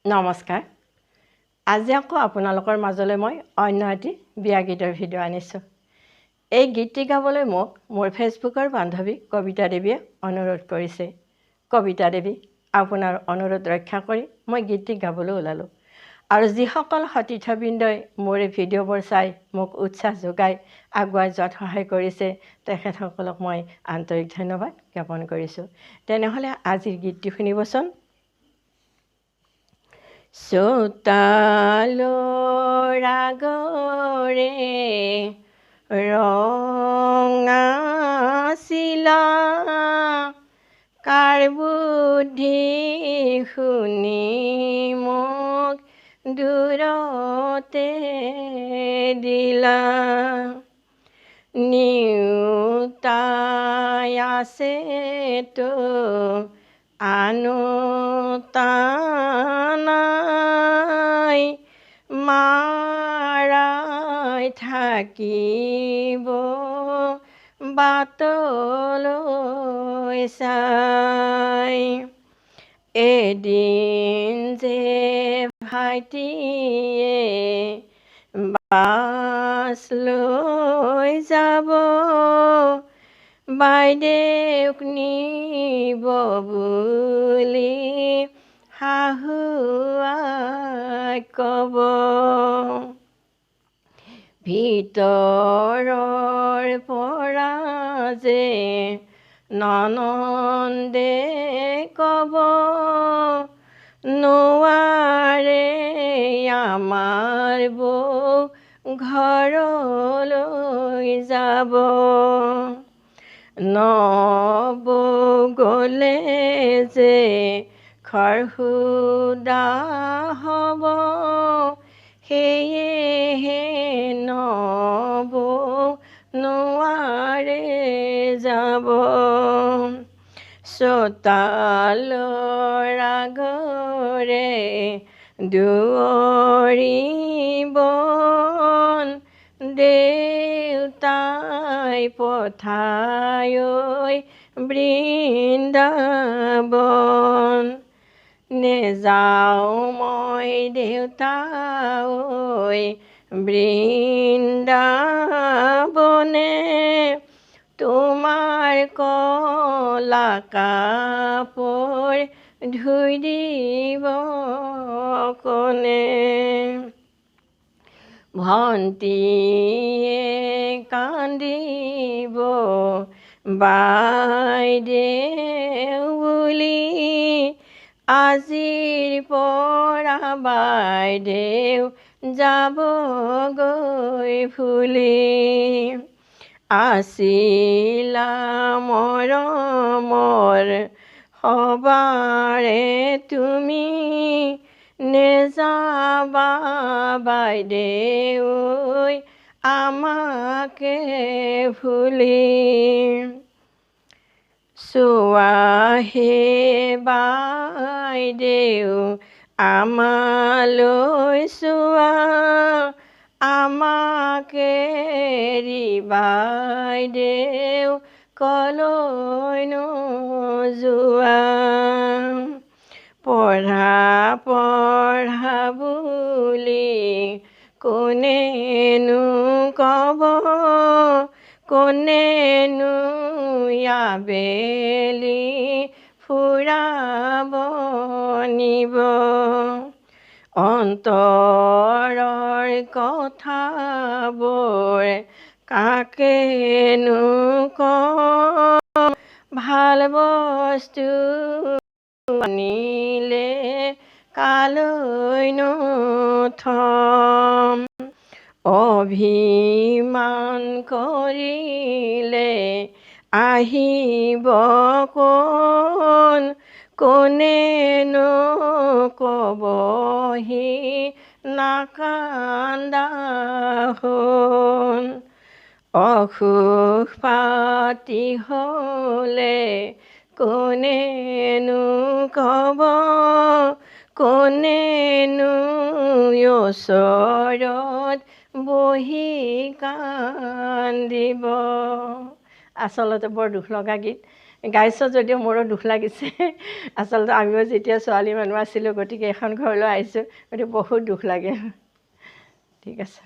নমস্কাৰ। আজি আকৌ আপোনালোকৰ মাজলৈ মই অন্য এটি বিয়া গীতৰ ভিডিঅ' আনিছোঁ। এই গীতটি গাবলৈ মোক মোৰ ফেচবুকৰ বান্ধৱী কবিতা দেৱীয়ে অনুৰোধ কৰিছে। কবিতা দেৱী, আপোনাৰ অনুৰোধ ৰক্ষা কৰি মই গীতটি গাবলৈ ওলালোঁ। আৰু যিসকল সতীৰ্থবৃন্দই মোৰ এই ভিডিঅ'বোৰ চাই মোক উৎসাহ যোগাই আগুৱাই যোৱাত সহায় কৰিছে, তেখেতসকলক মই আন্তৰিক ধন্যবাদ জ্ঞাপন কৰিছোঁ। তেনেহ'লে আজিৰ গীতটি শুনিবচোন। চোতালৰ আগৰে ৰঙা চিলা, কাৰ বুদ্ধি শুনি মোক দূৰতে দিলা। নিউতাই আছে তো আনোতানাই, মাৰাই থাকিব বাটলৈ চাই। এদিন যে ভাইটিয়ে বাছ লৈ যাব, বাইদেউক নিব বুলি শাহুৱাই ক'ব। ভিতৰৰ পৰা যে ননন্দে ক'ব, নোৱাৰে আমাৰ বৌ ঘৰলৈ যাব। নবৌ গ'লে যে খৰখুদা হ'ব, সেয়েহে নবৌ নোৱাৰে যাব। চোতালৰ আগৰে দুৱৰী বন, দেউতাই পঠায় বৃন্দাবন। নেযাওঁ মই দেউতা ঐ বৃন্দাবনে, তোমাৰ কলা কাপোৰ ধুই দিব কোনে। ভণ্টিয়ে কান্দিব বাইদেউ বুলি, আজিৰ পৰা বাইদেউ যাবগৈ ভুলি। আছিলা মৰমৰ সবাৰে তুমি, নেযাবা বাইদেউ আমাকে ভুলি। চোৱাহে বাইদেউ আমালৈ চোৱা, আমাকে এৰি বাইদেউ কলৈনো যোৱা। পঢ়া বুলি কোনেনো ক'ব, কোনেনো আবেলি ফুৰাব নিব। অন্তৰৰ কথাবোৰ কাকেনো কম, ভাল বস্তু আনিলে কালৈনো থম। অভিমান কৰিলে আহিব কোন, কোনেনো ক'বহি নাকান্দা শুন। অসুখ পাতি হ'লে কোনেনো ক'ব, কোনেনো ওচৰত বহি কান্দিব। আচলতে বৰ দুখ লগা গীত। গাইছোঁ যদিও মোৰো দুখ লাগিছে আচলতে আমিও যেতিয়া ছোৱালী মানুহ আছিলোঁ গতিকে এখন ঘৰলৈ আহিছোঁ গতিকে বহুত দুখ লাগে ঠিক আছে